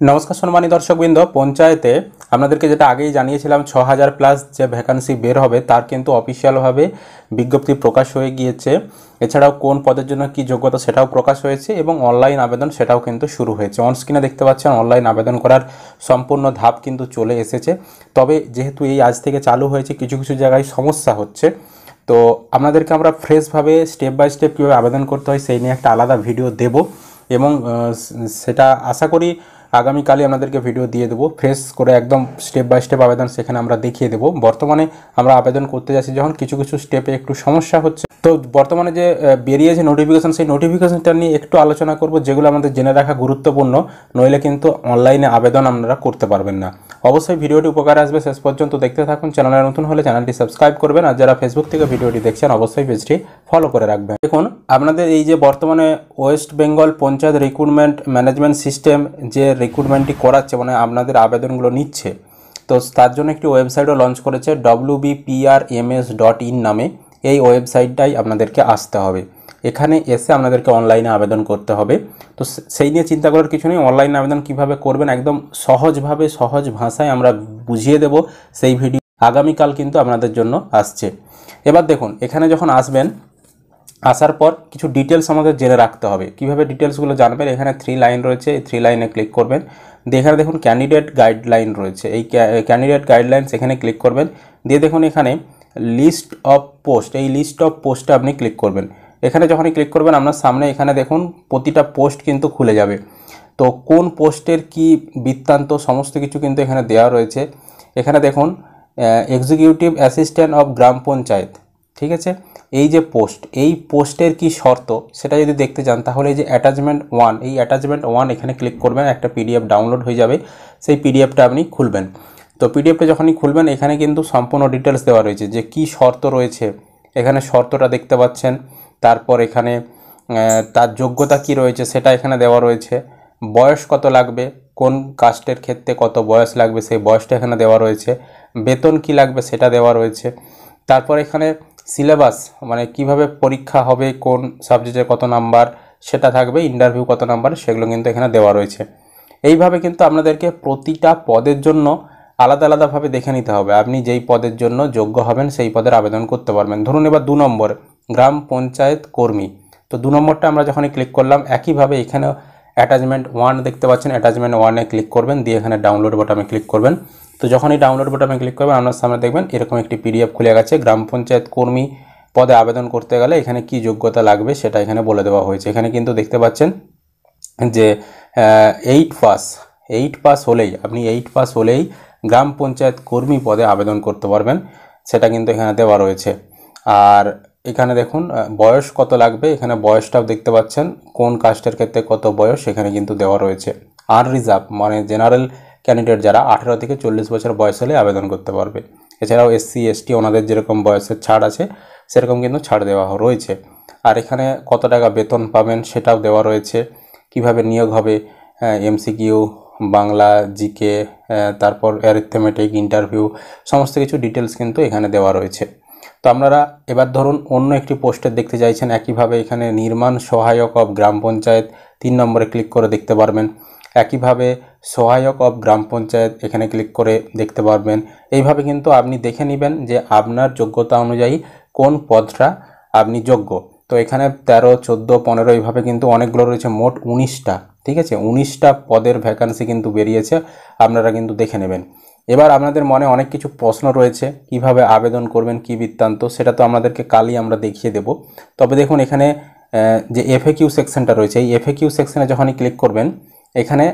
নমস্কার সম্মানিত দর্শকবৃন্দ, পঞ্চায়েতে আপনাদেরকে যেটা আগেই জানিয়েছিলাম 6000 প্লাস যে ভ্যাকান্সি বের হবে তার কিন্তু অফিসিয়ালভাবে বিজ্ঞপ্তি প্রকাশ হয়ে গিয়েছে। এছাড়াও কোন পদের জন্য কি যোগ্যতা সেটাও প্রকাশ হয়েছে এবং অনলাইন আবেদন সেটাও কিন্তু শুরু হয়েছে। অনস্ক্রিনে দেখতে পাচ্ছেন অনলাইন আবেদন করার সম্পূর্ণ ধাপ কিন্তু চলে এসেছে। তবে যেহেতু এই আজ থেকে চালু হয়েছে, কিছু কিছু জায়গায় সমস্যা হচ্ছে, তো আপনাদেরকে আমরা ফ্রেশভাবে স্টেপ বাই স্টেপ কীভাবে আবেদন করতে হয় সেই নিয়ে একটা আলাদা ভিডিও দেব এবং সেটা আশা করি আগামীকালই আপনাদেরকে ভিডিও দিয়ে দেবো ফ্রেশ করে, একদম স্টেপ বাই স্টেপ আবেদন সেখানে আমরা দেখিয়ে দেবো। বর্তমানে আমরা আবেদন করতে যাচ্ছি যখন কিছু কিছু স্টেপে একটু সমস্যা হচ্ছে, তো বর্তমানে যে বেরিয়েছে নোটিফিকেশান, সেই নোটিফিকেশানটা নিয়ে একটু আলোচনা করব, যেগুলো আমাদের জেনে রাখা গুরুত্বপূর্ণ, নইলে কিন্তু অনলাইনে আবেদন আপনারা করতে পারবেন না। অবশ্যই ভিডিওটি উপকারে আসবে, শেষ পর্যন্ত দেখতে থাকুন। চ্যানেলে নতুন হলে চ্যানেলটি সাবস্ক্রাইব করবেন, আর যারা ফেসবুক থেকে ভিডিওটি দেখছেন অবশ্যই পেজটি ফলো করে রাখবেন। দেখুন, আপনাদের এই যে বর্তমানে West Bengal panchayat recruitment management system যে রিক্রুটমেন্টটি করাচ্ছে, মানে আপনাদের আবেদনগুলো নিচ্ছে, তো তার জন্য একটি ওয়েবসাইটও লঞ্চ করেছে wbprms.in নামে। এই ওয়েবসাইটটাই আপনাদেরকে আসতে হবে, এখানে এসে আপনাদেরকে অনলাইনে আবেদন করতে হবে। তো সেই নিয়ে চিন্তা করার কিছু নেই, অনলাইনে আবেদন কিভাবে করবেন একদম সহজভাবে সহজ ভাষায় আমরা বুঝিয়ে দেব। সেই ভিডিও আগামীকাল কিন্তু আপনাদের জন্য আসছে। এবার দেখুন, এখানে যখন আসবেন, আসার পর কিছু ডিটেলস আমাদের জেনে রাখতে হবে। কিভাবে ডিটেলসগুলো জানবেন, এখানে 3 লাইন রয়েছে, এই 3 লাইনে ক্লিক করবেন। এখানে দেখুন ক্যান্ডিডেট গাইডলাইন রয়েছে, এই ক্যান্ডিডেট গাইডলাইন্স এখানে ক্লিক করবেন। দিয়ে দেখুন এখানে লিস্ট অফ পোস্ট, এই লিস্ট অফ পোস্টে আপনি ক্লিক করবেন। এখানে যখনই ক্লিক করবেন আপনার সামনে এখানে দেখুন প্রতিটা পোস্ট কিন্তু খুলে যাবে। তো কোন পোস্টের কি বৃত্তান্ত সমস্ত কিছু কিন্তু এখানে দেওয়া রয়েছে। এখানে দেখুন এক্সিকিউটিভ অ্যাসিস্ট্যান্ট অফ গ্রাম পঞ্চায়েত, ঠিক আছে, এই যে পোস্ট, এই পোস্টের কি শর্ত সেটা যদি দেখতে চান তাহলে এই যে অ্যাটাচমেন্ট 1, এই অ্যাটাচমেন্ট 1 এখানে ক্লিক করবেন, একটা পিডিএফ ডাউনলোড হয়ে যাবে, সেই পিডিএফটা আপনি খুলবেন। তো পিডিএফটা যখনই খুলবেন এখানে কিন্তু সম্পূর্ণ ডিটেলস দেওয়া রয়েছে যে কি শর্ত রয়েছে, এখানে শর্তটা দেখতে পাচ্ছেন। তারপর এখানে তার যোগ্যতা কি রয়েছে সেটা এখানে দেওয়া রয়েছে, বয়স কত লাগবে, কোন কাস্টের ক্ষেত্রে কত বয়স লাগবে সেই বয়সটা এখানে দেওয়া রয়েছে, বেতন কি লাগবে সেটা দেওয়া রয়েছে। তারপর এখানে সিলেবাস, মানে কিভাবে পরীক্ষা হবে, কোন সাবজেক্টে কত নাম্বার সেটা থাকবে, ইন্টারভিউ কত নাম্বার, সেগুলো কিন্তু এখানে দেওয়া রয়েছে। এইভাবে কিন্তু আপনাদেরকে প্রতিটা পদের জন্য আলাদা আলাদাভাবে দেখে নিতে হবে, আপনি যেই পদের জন্য যোগ্য হবেন সেই পদের আবেদন করতে পারবেন। ধরুন এবার 2 নম্বর গ্রাম পঞ্চায়েত কর্মী, তো 2 নম্বরটা আমরা যখনই ক্লিক করলাম একইভাবে এখানে অ্যাটাচমেন্ট 1 দেখতে পাচ্ছেন, অ্যাটাচমেন্ট 1-এ ক্লিক করবেন, দিয়ে এখানে ডাউনলোড বাটনে ক্লিক করবেন। তো যখনই ডাউনলোড বাটনে ক্লিক করবেন আপনার সামনে দেখবেন এরকম একটি পিডিএফ খুলে গেছে। গ্রাম পঞ্চায়েত কর্মী পদে আবেদন করতে গেলে এখানে কি যোগ্যতা লাগবে সেটা এখানে বলে দেওয়া হয়েছে। এখানে কিন্তু দেখতে পাচ্ছেন যে 8 পাস হলেই, আপনি 8 পাস হলেই গ্রাম পঞ্চায়েত কর্মী পদে আবেদন করতে পারবেন, সেটা কিন্তু এখানে দেওয়া রয়েছে। আর এখানে দেখুন বয়স কত লাগবে, এখানে বয়সটাও দেখতে পাচ্ছেন, কোন কাস্টের ক্ষেত্রে কত বয়স সেখানে কিন্তু দেওয়া রয়েছে। আনরিজার্ভ মানে জেনারেল ক্যান্ডিডেট যারা 18 থেকে 40 বছর বয়স হলে আবেদন করতে পারবে। এছাড়াও SC ST ওনাদের যেরকম বয়সের ছাড় আছে সেরকম কিন্তু ছাড় দেওয়া রয়েছে। আর এখানে কত টাকা বেতন পাবেন সেটাও দেওয়া রয়েছে, কিভাবে নিয়োগ হবে, MCQ, বাংলা, GK, তারপর অ্যারিথমেটিক, ইন্টারভিউ, সমস্ত কিছু ডিটেলস কিন্তু এখানে দেওয়া রয়েছে। তো আপনারা এবার ধরুন অন্য একটি পোস্টার দেখতে চাইছেন, একইভাবে এখানে নির্মাণ সহায়ক অফ গ্রাম পঞ্চায়েত 3 নম্বরে ক্লিক করে দেখতে পারবেন। একইভাবে সহায়ক অফ গ্রাম পঞ্চায়েত এখানে ক্লিক করে দেখতে পারবেন। এইভাবে কিন্তু আপনি দেখে নেবেন যে আপনার যোগ্যতা অনুযায়ী কোন পদটা আপনি যোগ্য। তো এখানে 13, 14, 15 এইভাবে কিন্তু অনেকগুলো রয়েছে, মোট 19টা, ঠিক আছে, 19টা পদের ভ্যাকান্সি কিন্তু বেরিয়েছে, আপনারা কিন্তু দেখে নেবেন। এবার আপনাদের মনে অনেক কিছু প্রশ্ন রয়েছে, কিভাবে আবেদন করবেন, কি বৃত্তান্ত, সেটা তো আপনাদেরকে কালই আমরা দেখিয়ে দেব। তবে দেখুন এখানে যে FAQ সেকশনটা রয়েছে, এই FAQ সেকশনে যখনই ক্লিক করবেন এখানে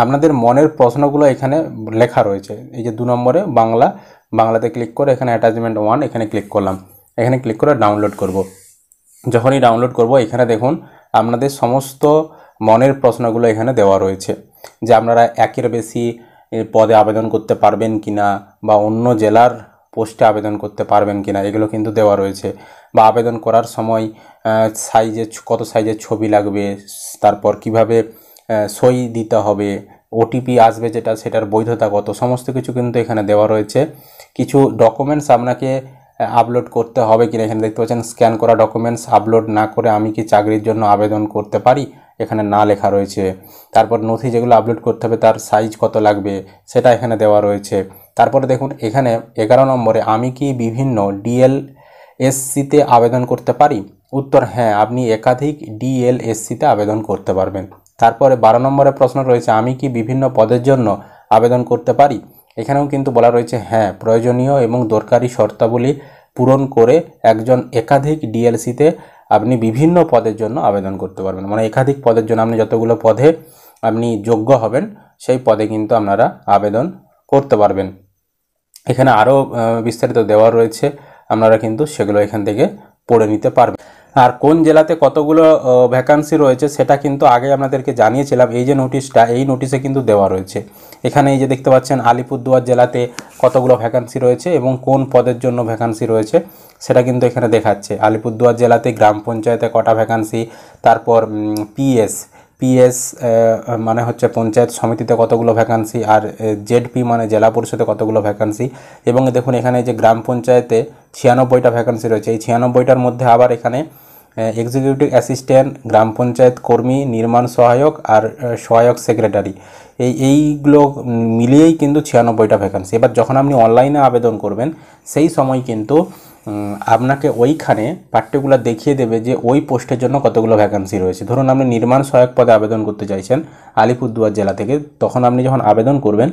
আপনাদের মনের প্রশ্নগুলো এখানে লেখা রয়েছে। এই যে 2 নম্বরে বাংলাতে ক্লিক করে এখানে অ্যাটাচমেন্ট 1 এখানে ক্লিক করলাম, এখানে ক্লিক করে ডাউনলোড করব। যখনই ডাউনলোড করব এখানে দেখুন আপনাদের সমস্ত মনের প্রশ্নগুলো এখানে দেওয়া রয়েছে, যে আপনারা একের বেশি পদে আবেদন করতে পারবেন কিনা, বা অন্য জেলার পোস্টে আবেদন করতে পারবেন কিনা, এগুলো কিন্তু দেওয়া রয়েছে। বা আবেদন করার সময় কত সাইজের ছবি লাগবে, তারপর কিভাবে সই দিতে হবে, OTP আসবে যেটা, সেটার বৈধতা কত, সমস্ত কিছু কিন্তু এখানে দেওয়া রয়েছে। কিছু ডকুমেন্টস আপনাকে আপলোড করতে হবে কিনা, এখানে দেখতে পাচ্ছেন স্ক্যান করা ডকুমেন্টস আপলোড না করে আমি কি চাকরির জন্য আবেদন করতে পারি, এখানে না লেখা রয়েছে। তারপর নথি যেগুলো আপলোড করতে হবে তার সাইজ কত লাগবে সেটা এখানে দেওয়া রয়েছে। তারপরে দেখুন এখানে 11 নম্বরে আমি কি বিভিন্ন ডিএলএসসিতে আবেদন করতে পারি? উত্তর হ্যাঁ, আপনি একাধিক ডিএলএসসিতে আবেদন করতে পারবেন। তারপরে 12 নম্বরে প্রশ্ন রয়েছে আমি কি বিভিন্ন পদের জন্য আবেদন করতে পারি? এখানেও কিন্তু বলা রয়েছে হ্যাঁ, প্রয়োজনীয় এবং দরকারি শর্তাবলী পূরণ করে একজন একাধিক ডিএলসিতে আপনি বিভিন্ন পদের জন্য আবেদন করতে পারবেন। মানে একাধিক পদের জন্য আপনি যতগুলো পদে আপনি যোগ্য হবেন সেই পদে কিন্তু আপনারা আবেদন করতে পারবেন। এখানে আরও বিস্তারিত দেওয়া রয়েছে, আপনারা কিন্তু সেগুলো এখান থেকে পড়ে নিতে পারবেন। আর কোন জেলাতে কতগুলো ভ্যাকান্সি রয়েছে সেটা কিন্তু আগে আপনাদেরকে জানিয়েছিলাম। এই যে নোটিশটা, এই নোটিশে কিন্তু দেওয়া রয়েছে। এখানে এই যে দেখতে পাচ্ছেন আলিপুরদুয়ার জেলাতে কতগুলো ভ্যাকান্সি রয়েছে এবং কোন পদের জন্য ভ্যাকান্সি রয়েছে সেটা কিন্তু এখানে দেখাচ্ছে। আলিপুরদুয়ার জেলাতে গ্রাম পঞ্চায়েতে কটা ভ্যাকান্সি, তারপর পিএস মানে হচ্ছে পঞ্চায়েত সমিতিতে কতগুলো ভ্যাকান্সি, আর জেডপি মানে জেলা পরিষদে কতগুলো ভ্যাকান্সি। এবং দেখুন এখানে যে গ্রাম পঞ্চায়েতে 96টা ভ্যাকান্সি রয়েছে। এই 96টার মধ্যে আবার এখানে এক্সিকিউটিভ অ্যাসিস্ট্যান্ট, গ্রাম পঞ্চায়েত কর্মী, নির্মাণ সহায়ক আর সহায়ক সেক্রেটারি, এইগুলো মিলিয়েই কিন্তু 96টা ভ্যাকান্সি। এবার যখন আপনি অনলাইনে আবেদন করবেন সেই সময় কিন্তু আপনাকে ওইখানে পার্টিকুলার দেখিয়ে দেবে যে ওই পোস্টের জন্য কতগুলো ভ্যাকান্সি রয়েছে। ধরুন আপনি নির্মাণ সহায়ক পদে আবেদন করতে চাইছেন আলিপুরদুয়ার জেলা থেকে, তখন আপনি যখন আবেদন করবেন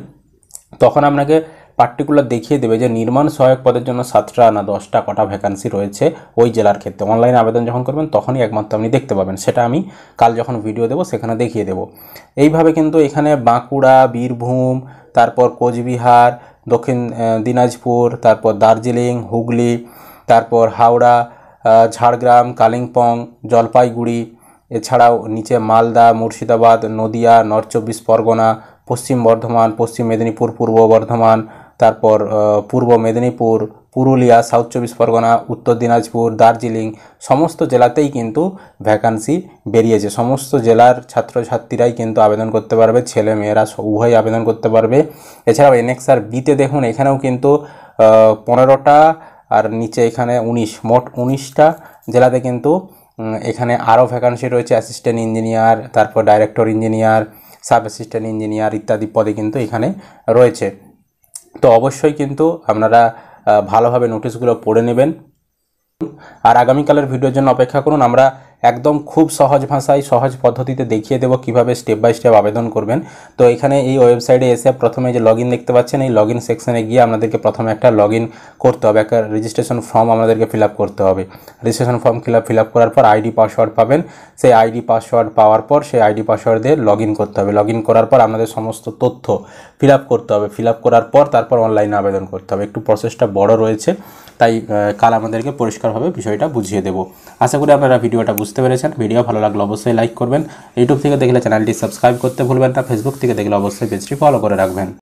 তখন আপনাকে পার্টিকুলার দেখিয়ে দেবে যে নির্মাণ সহায়ক পদের জন্য 7টা না 10টা কটা ভ্যাকান্সি রয়েছে ওই জেলার ক্ষেত্রে। অনলাইনে আবেদন যখন করবেন তখনই একমাত্র আপনি দেখতে পাবেন, সেটা আমি কাল যখন ভিডিও দেবো সেখানে দেখিয়ে দেবো। এইভাবে কিন্তু এখানে বাঁকুড়া, বীরভূম, তারপর কোচবিহার, দক্ষিণ দিনাজপুর, তারপর দার্জিলিং, হুগলি, তারপর হাওড়া, ঝাড়গ্রাম, কালিম্পং, জলপাইগুড়ি, এছাড়াও নিচে মালদা, মুর্শিদাবাদ, নদিয়া, নর্থ 24 পরগনা, পশ্চিম বর্ধমান, পশ্চিম মেদিনীপুর, পূর্ব বর্ধমান, তারপর পূর্ব মেদিনীপুর, পুরুলিয়া, সাউথ 24 পরগনা, উত্তর দিনাজপুর, দার্জিলিং, সমস্ত জেলাতেই কিন্তু ভ্যাকান্সি বেরিয়েছে। সমস্ত জেলার ছাত্রছাত্রীরাই কিন্তু আবেদন করতে পারবে, ছেলে মেয়েরা উভয়ই আবেদন করতে পারবে। এছাড়াও এনএক্সআর বিতে দেখুন এখানেও কিন্তু 15টা আর নিচে এখানে 19, মোট 19টা জেলাতে কিন্তু এখানে আরও ভ্যাকান্সি রয়েছে। অ্যাসিস্ট্যান্ট ইঞ্জিনিয়ার, তারপর director engineer, sub assistant engineer ইত্যাদি পদে কিন্তু এখানে রয়েছে। তো অবশ্যই কিন্তু আপনারা ভালোভাবে নোটিশগুলো পড়ে নেবেন আর আগামীকালের ভিডিওর জন্য অপেক্ষা করুন। আমরা একদম খুব সহজ ভাষায় সহজ পদ্ধতিতে দেখিয়ে দেবো কীভাবে স্টেপ বাই স্টেপ আবেদন করবেন। তো এখানে এই ওয়েবসাইটে এসে প্রথমে যে লগ ইন দেখতে পাচ্ছেন, এই লগ ইন সেকশানে গিয়ে আপনাদেরকে প্রথমে একটা লগ ইন করতে হবে, একটা রেজিস্ট্রেশন ফর্ম আপনাদেরকে ফিল আপ করতে হবে। রেজিস্ট্রেশন ফর্ম ফিল আপ করার পর আইডি পাসওয়ার্ড পাবেন। সেই আইডি পাসওয়ার্ড পাওয়ার পর সেই আইডি পাসওয়ার্ড দিয়ে লগ ইন করতে হবে। লগ ইন করার পর আপনাদের সমস্ত তথ্য ফিল আপ করতে হবে। ফিল আপ করার পর তারপর অনলাইনে আবেদন করতে হবে। একটু প্রসেসটা বড় রয়েছে, তাই কাল আমাদেরকে পরিষ্কারভাবে বিষয়টা বুঝিয়ে দেবো। আশা করি আপনারা ভিডিওটা বুঝতে পেরেছেন। ভিডিও ভালো লাগলে অবশ্যই লাইক করবেন। ইউটিউব থেকে দেখলে চ্যানেলটি সাবস্ক্রাইব করতে ভুলবেন না। ফেসবুক থেকে দেখলে অবশ্যই পেজটি ফলো করে রাখবেন।